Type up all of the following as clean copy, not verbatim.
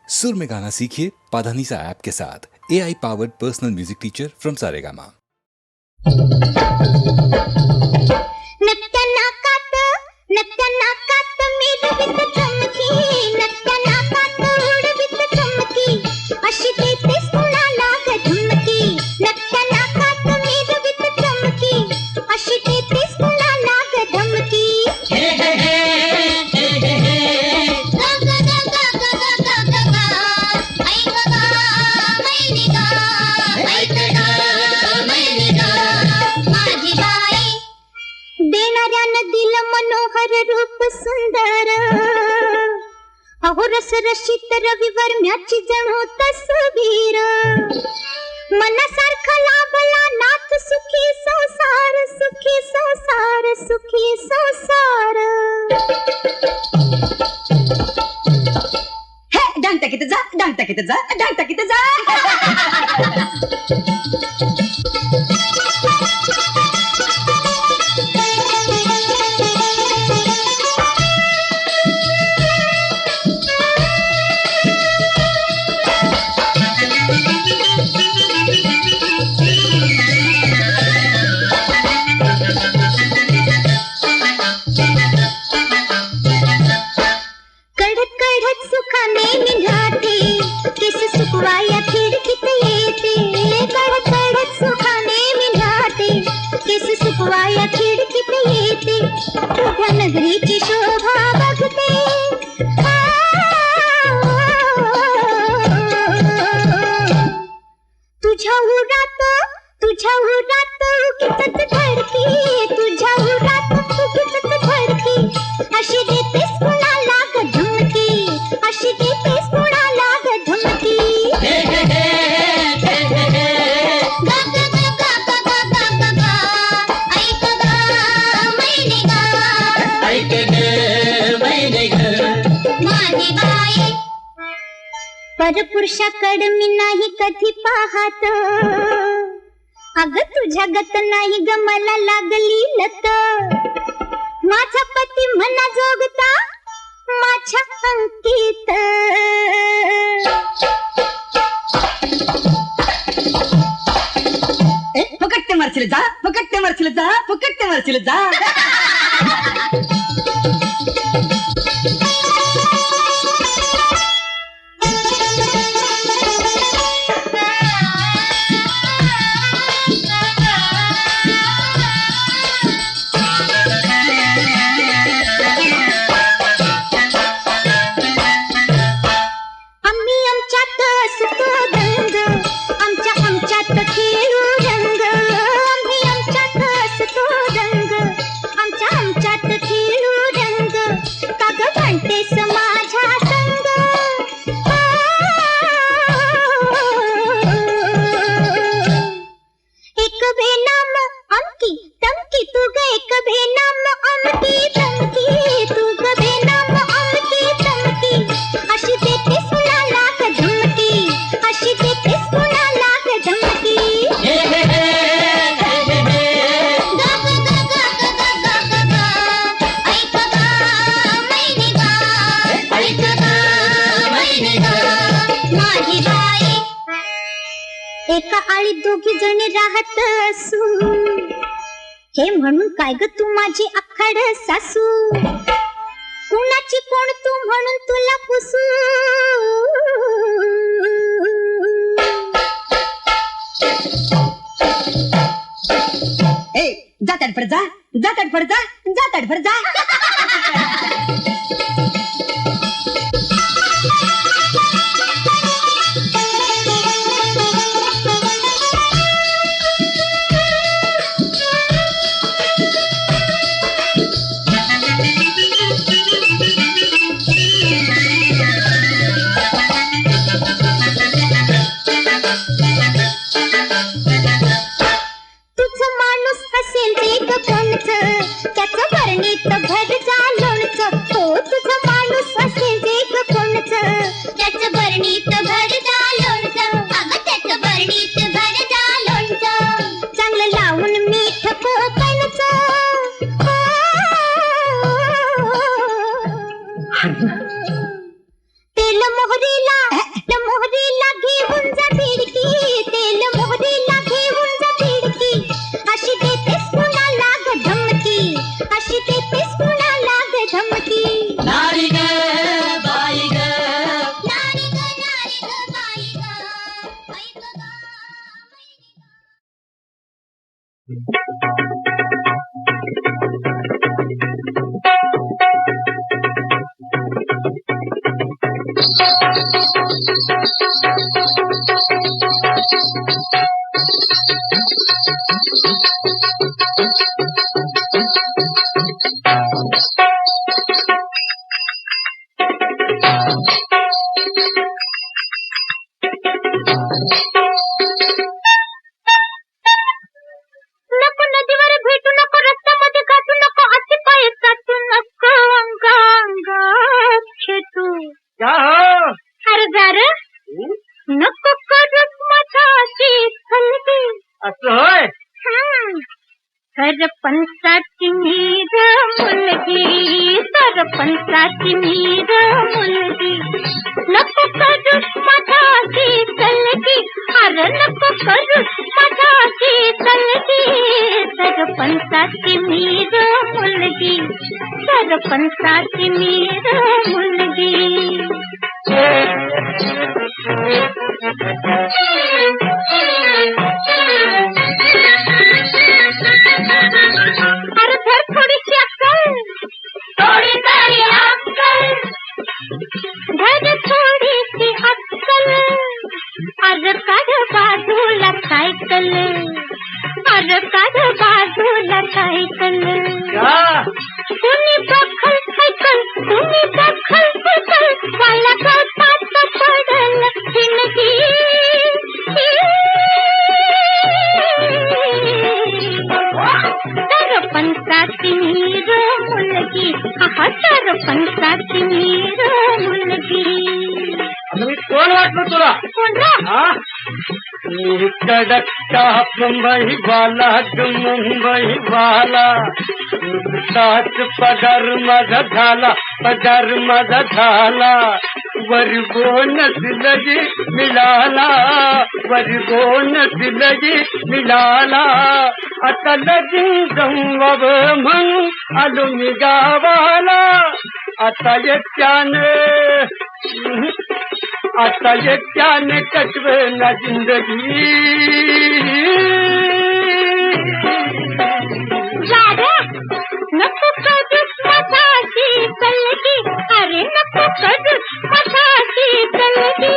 सुर में गाना सीखिए पाधानीसा ऐप के साथ। AI powered personal music teacher from Saregama. नत्या नाकात मेघवित चमकी, नत्या नाकात उडवित चमकी, अशी देतेस कुणाला ग धमकी. नत्या नाकात मेघवित चमकी, अशी देतेस कुणाला ग धमकी. देणाऱ्यानं दिलं मनोहर रूप सुंदर, अहो रस रशीत रविवर्म्याची जणू तसवीर. मनासारखा लाभला नाथ सुखी संसार, सुखी संसार, सुखी संसार. हे डांग टाकीत जा, डांग टाकीत जा, डांग टाकीत जा. नगरीची शोभा बघते, तुझ्या उरात उगीचच धडकी, तुझ्या उरात उगीचच धडकी, अशी देतेस कुणाला ग धमकी, अशी देतेस कुणाला ग धमकी. परपुरुषाकडे मी नाही कधी पाहत, अग तुझ्या गत नाही ग मला लागली लत. माझा पती मना जोगता माझ्या अंकित, फुकट मारशील जा, फुकट मारशील जा, फुकट मारशील जा. एका आळीत दोघी जणी राहत असू, हे म्हणून काय ग तू माझी आखाड सासू, कुणाची कोण तू म्हणून तुला पुसू. ए जा तडफड जा, जा तडफड जा, जा तडफड जा. तेल मोहरीला नको नदीवर भेटू नको, रस्त्यामध्ये गाठू नको, अति पाय चाटू नको, अंगा अंगात खेटू. क्या हो? अरे गार नको करूस माझ्याशी हलगी. असं होय? सरपंचाची मीर मुलगी, सरपंचाची मीर मुलगी, नको करूस माझ्याशी चलगी. अरे नको करूस माझ्याशी चलगी. सरपंचाची मीर मुलगी, सरपंचाची मीर मुलगी. अरे धर थोडीशी अक्कल, थोडी तरी अक्कल, धर थोडीशी अक्कल. अरे काढ बाजूला सायकल, अरे काढ बाजूला सायकल. तुम्ही बखल सायकल, तुम्ही बखल सायकल, मला गवतात पडल जिंदगी. सरपंचाची मीर मुलगी, हा सरपंचाची मीर मुलगी. मी कोण वाटलो तुला? कोण रे? हा? मी कडकटा मुंबई वाला ग मुंबई वाला. नुकताच पगार माझा झाला, पगार माझा झाला. वरी बोनस लगी मिळाला, वरी बोनस लगी मिळाला. आता लगीन जमवाव म्हणून आलो मी गावाला. आता एकट्याने कटवेना जिंदगी. नको करूस माझ्याशी चलगी. अरे नको करूस माझ्याशी चलगी.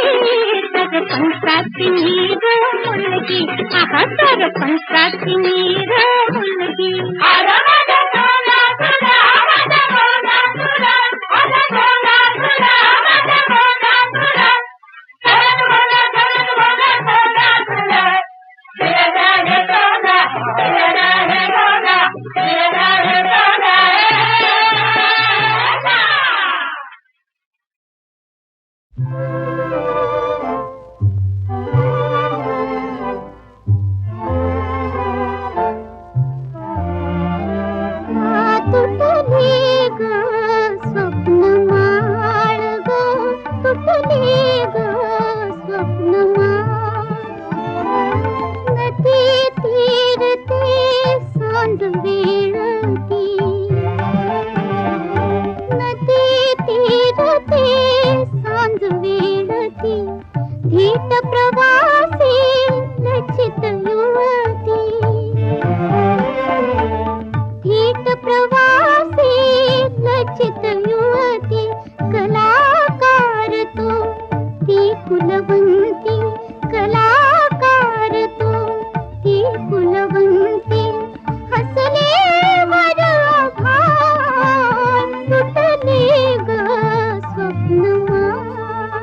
सरपंचाची मीर मुलगी, हा सरपंचाची मीर मुलगी. अरे माझा सोना तुला, माझा सोना तुला, माझा सोना तुला, माझा सोना तुला. धन बोला, धन बोला, सोना तुला. मेरा राग सोना, मेरा राग सोना, मेरा राग सोना. तुटली ग स्वप्न माळ ग, तुटली ग स्वप्न माळ. नदी तीरते सांज वेळती, नदी तीरते सांज वेळती. धीट प्रवासी लचित युवती, धीट प्रवासी लचित युवती. कलाकार तो ती कुलवंती, कलाकार तो ती कुलवंती. हसले वर आभाळ, तुटले ग स्वप्न माळ.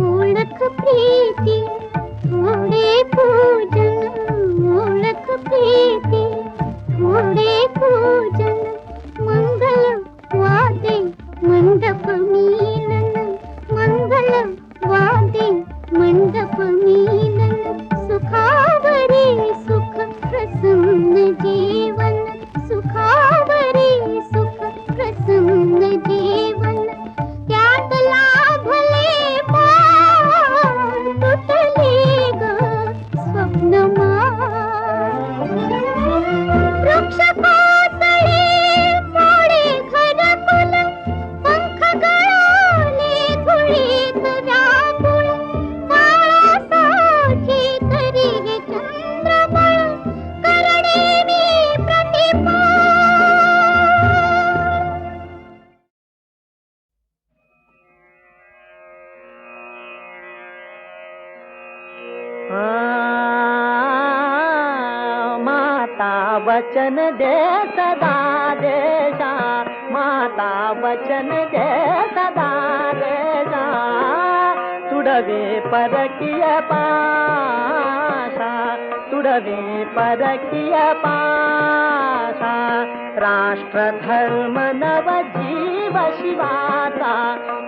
ओळख प्रीती थोडे पूजन, ओळख प्रीती थोडे पूजन. मंगल वा वचन दे सदा देशा, माता वचन दे सदा देशा, तुडवे परकीय पाशा, तुडवे परकीय पाशा, राष्ट्र धर्म नव जीव शिवाचा,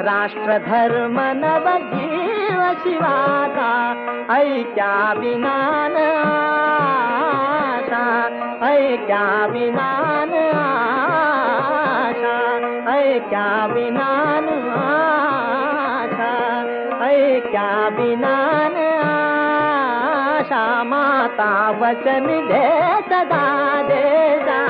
राष्ट्र धर्म नव जीव शिवाचा, ऐक्या विनान आशा, ऐक्या विनान आशा, ऐक्या विनान आशा, ऐक्या विनान आशा, माता वचन दे सदा देशा,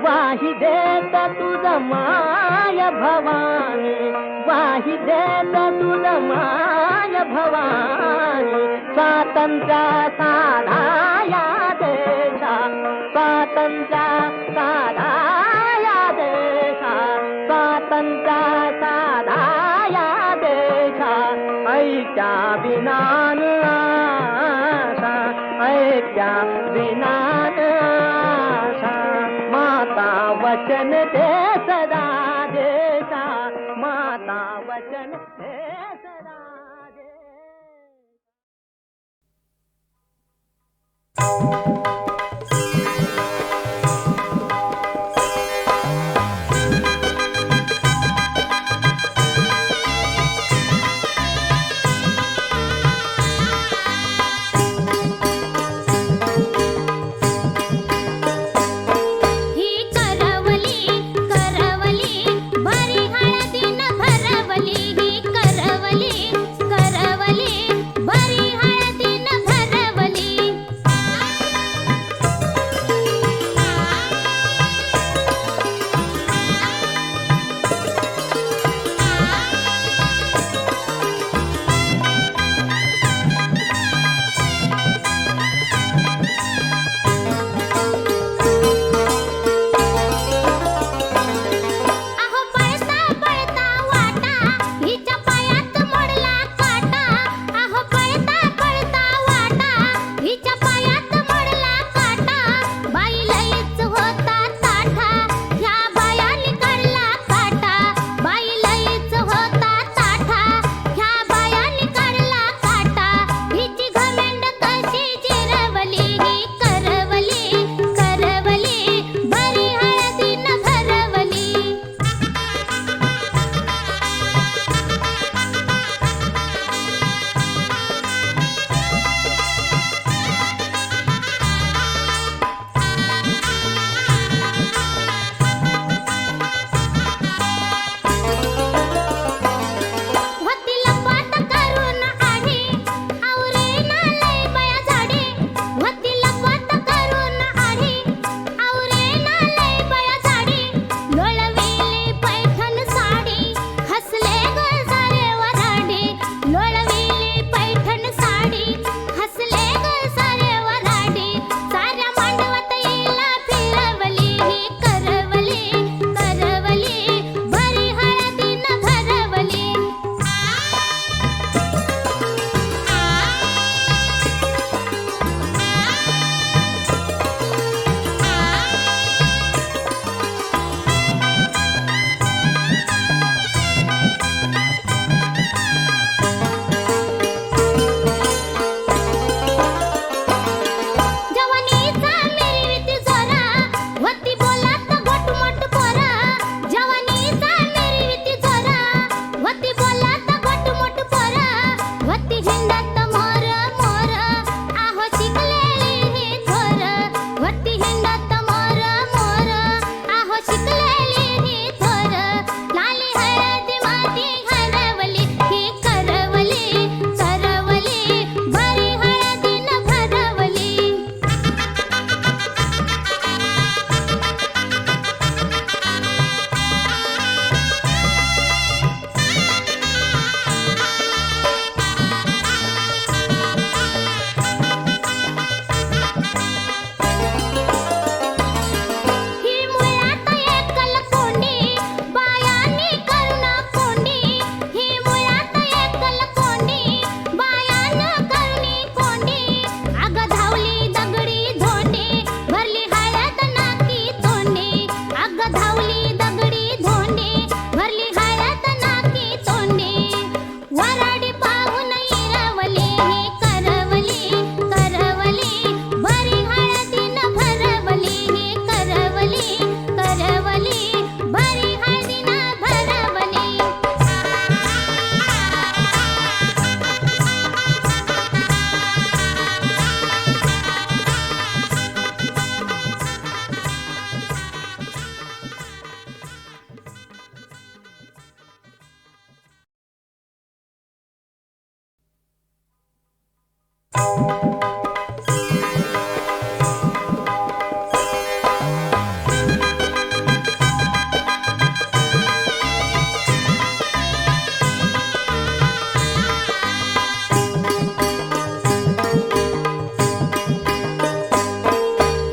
वाही देत तुझ माय भवानी, वाही देत तुझ माय भवानी, स्वातंत्र्य साधा या देशा, स्वातंत्र्य साधा या देशा, स्वातंत्र्य साधा या देशा, ऐक्या विनान आशा, ऐक्या विनान आशा, माता वचन दे सदा देशा, माता वचन दे सदा ही करवली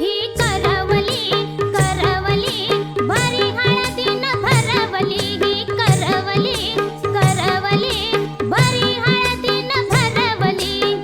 ही करवली करवली भरी हळदीन भरवली ही करवली करवली भरी हळदीन भरवली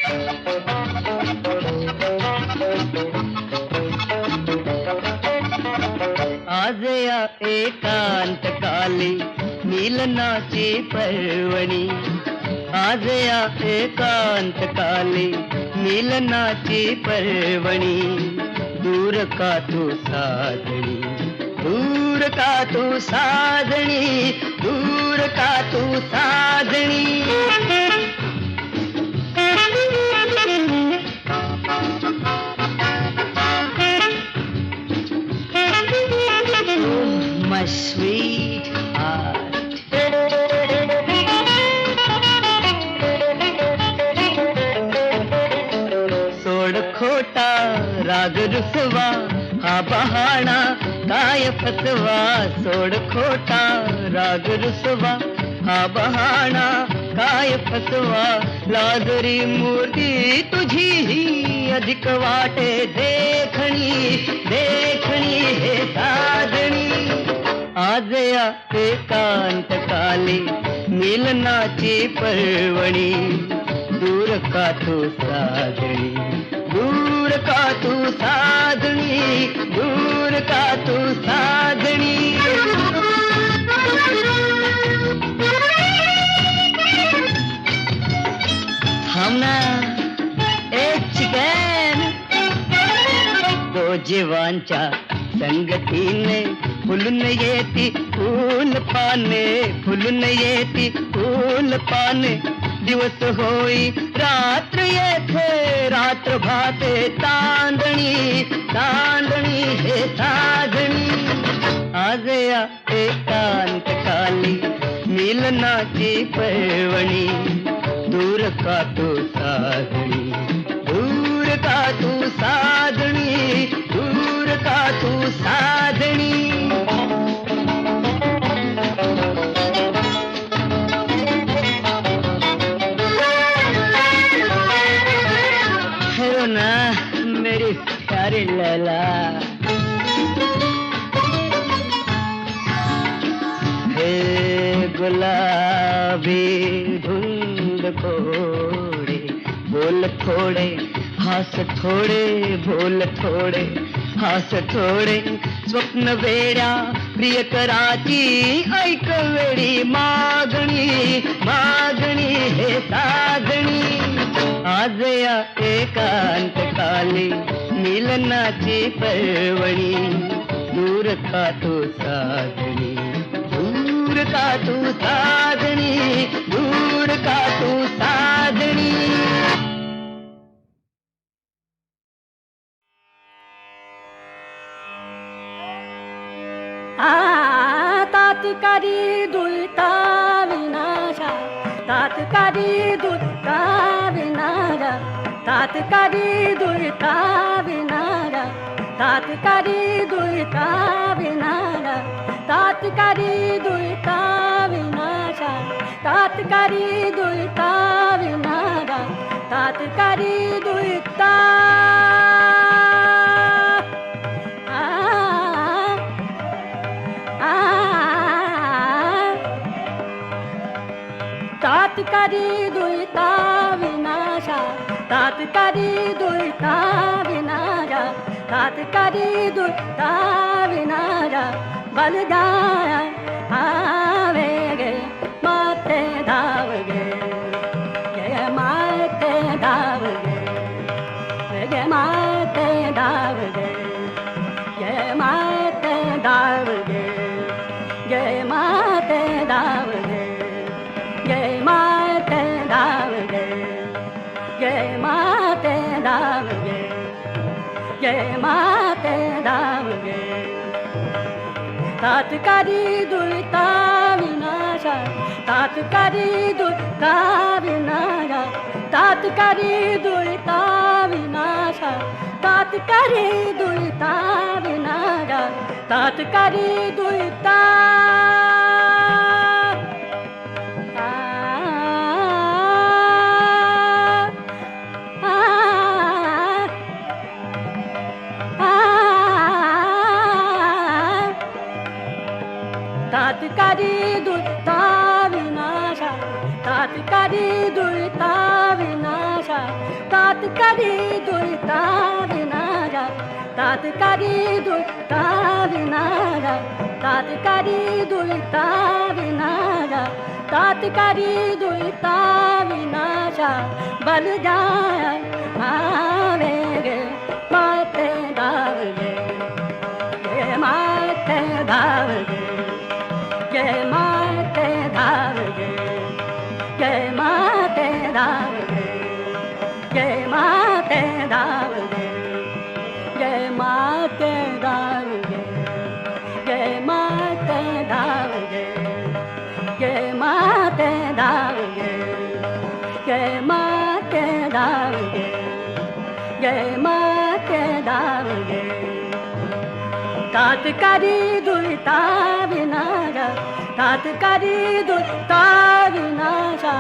आज या एकांत काली मिलनाची पर्वणी, आज या एकांत काली मिलनाची पर्वणी, दूर का तू साजणी, दूर का तू साजणी, दूर का तू साजणी. My sweetheart. सोड खोटा राग रुसवा हा बहाणा काय फसवा, सोड खोटा राग रुसवा हा बहाणा काय फसवा, लाजरी मूर्ती तुझी ही अधिक वाटे देखणी, देखणी हे साजणी. आज या एकांत काली मिलनाची पर्वणी, दूर का तू साजणी, दूर का तू साजणी, दूर का तू साजणी. थांबना एक चिकन, दो जीवांच्या संगतीने फुलून येती फूल पाने, फुलून येती फूल पाने, दिवस होई रात्र येथे, रात्र भाते तांदणी, तांदणी हे साजणी. आज या एकांत काली मिलनाची पर्वणी, दूर का तू साजणी, दूर का तू साजणी, दूर का तू साजणी. हेलो ना मेरी प्यारी लैला, हे गुलाबी धुंद कोड़े, बोल थोड़े हास थोड़े, बोल थोड़े हास थोड़े, स्वप्न वेड्या प्रियकराची ऐक वेडी मागणी, मागणी हे साजणी. आज या एकांत काली मिलनाची पर्वणी, दूर का तू साजणी, दूर का तू साजणी, दूर का तू साजणी. तात्कारी दुलता विनाशा, तात्कारी दुलता विनाशा, तात्कारी दुलता विनाशा, तात्कारी दुलता विनाशा, तात्कारी दुलता विनाशा, तात्कारी दुलता विनाशा, तात्कारी दुलता. तात्कारी दुलता विनाशा, तात्कारी दुलता विनाशा, तात्कारी दुलता विनाशा, बलदाया आवे गे माते धाव गे, गे माते धाव गे, गे माते धाव गे, गे माते धाव गे, गे माते धाव गे, गे माते धाव गे, गे माते धाव गे, गे माते धाव गे. तात्कारी दुलता विनाशा, तात्कारी दुलता विनाशा, तात्कारी दुलता विनाशा, तात्कारी दुलता विनाशा, तात्कारी दुलता. तात्कारी दुलता विनाशा, तात्कारी दुलता विनाशा, करी दुलता विनारा तात करी दुलता विनारा तात करी दुलता विनारा तात करी दुलता विनाशा बल जाय आवे गे माते दावगे गे माते दावगे गे माते दावगे गे माते दावगे गे माते दावगे गे माते दावगे गे माते दावगे गे माते दावगे गे माते दावगे गे माते दावगे तात करी दुलता विनारा तात करी दुलता विनाशा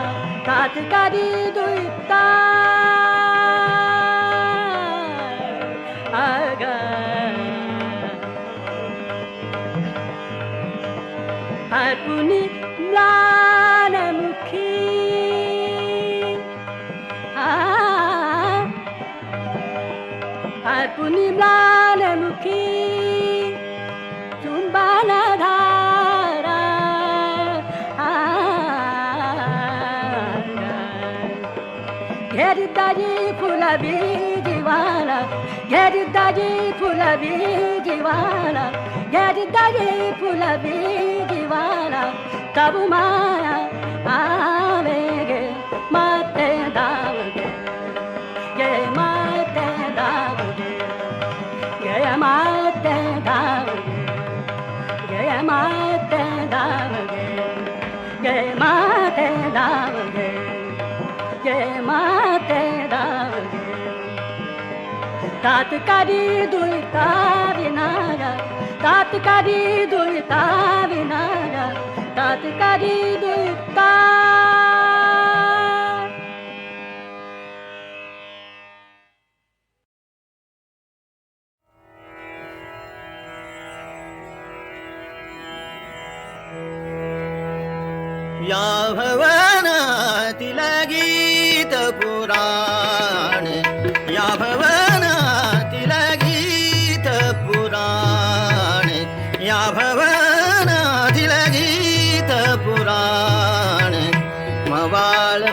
तात करी दुलता आगा पुनी म्लानमुखी पुनी म्लानमुखी चुंबन धारा घेरदारी फुलबी जीवाला घेरदारी फुलबी जीवाला घेरदारी फुलबी जीवाला तब माया आवेगे माते दावगे गे माते दावगे गे माते दावगे गे माते दावगे गे माते दावगे गे माते दावगे तात करी दुलता विनारा तात करी दुलता विनारा तात करी दुलता या भवनातील गीत पुराण या भवनातील गीत पुराण या भवनातील गीत पुराण मवाळ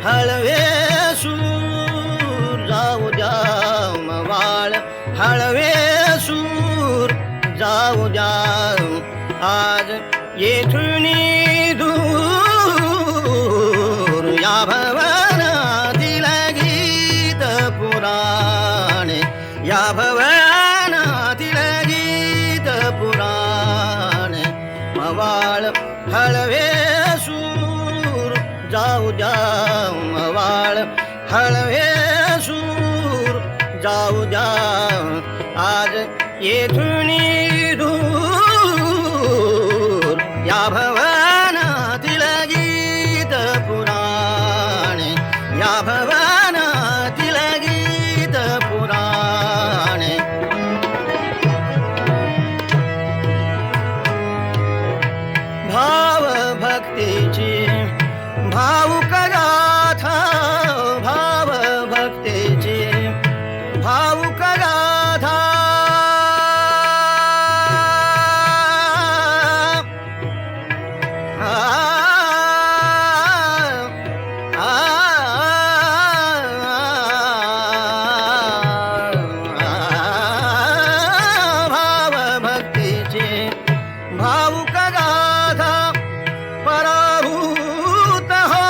हळवे सूर जाऊ द्या मवाळ हळवे सूर जाऊ द्या आज येथून दूर या भवनातील गीत पुराण या भवनातील गीत पुराण मवाळ हळवे सूर जाऊ द्या मवाळ हळवे सूर जाऊ द्या आज येथून दूर या भवनातील गीत पुराण या भवनातील गीत पुराण भाव भक्तीची भावुक गाथा भाव भक्तीची भावुक गाथा भाव भक्तीची भावुक गाथा पराभूत हो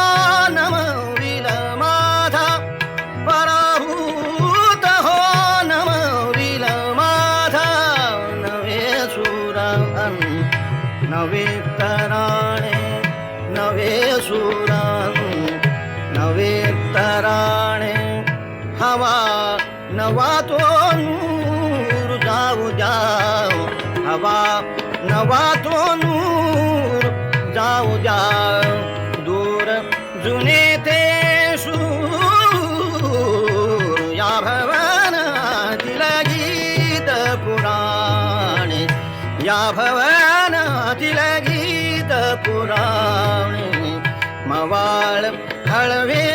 नमविल माथा पराभूत हो नमविल माथा नवे सुरान नवे तराणे नवे सुरान नवे तराणे हवा नवा तो नूर जाऊ जाऊ हवा नवा तो नूर जाऊ द्या दूर जुने ते सूर या भवनातील गीत पुराण या भवनातील गीत पुराण मवाळ हळवे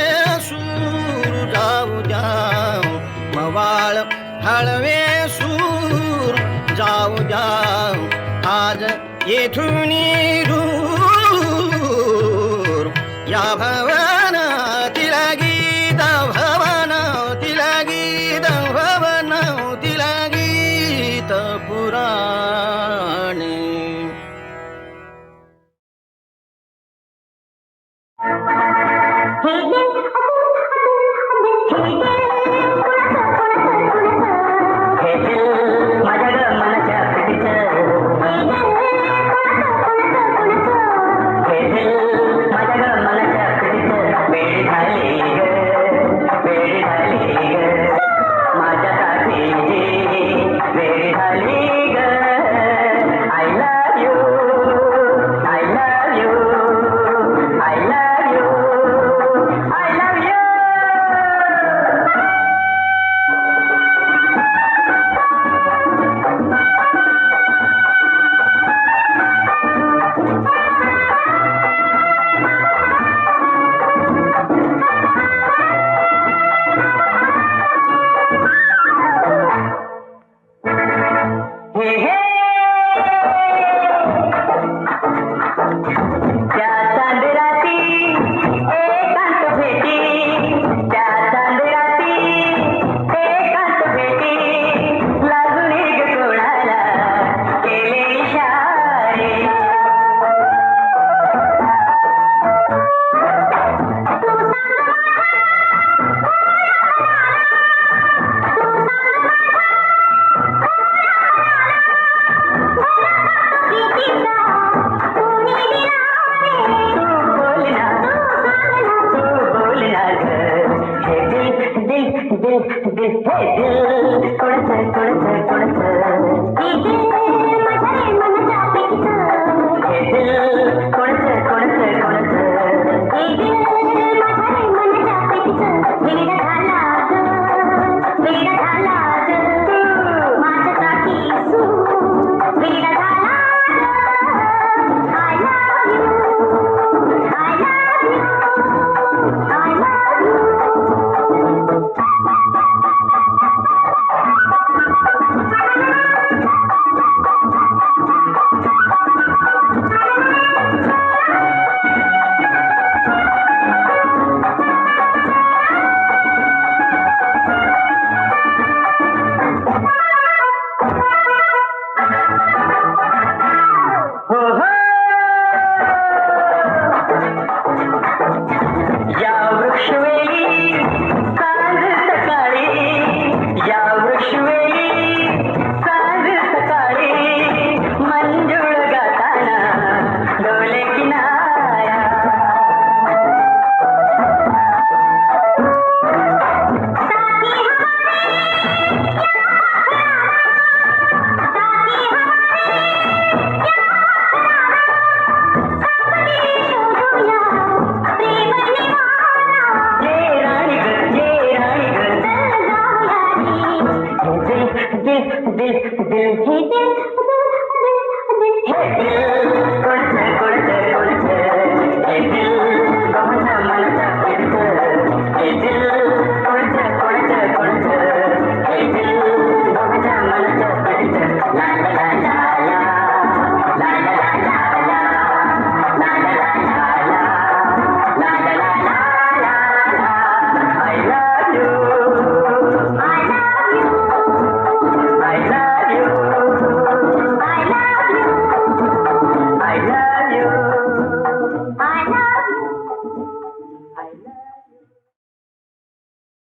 सूर जाऊ द्या हळवे सूर जाऊ द्या आज येथून दूर या भवनातील गीत भवनातील गीत भवनातील गीत पुराणे दिल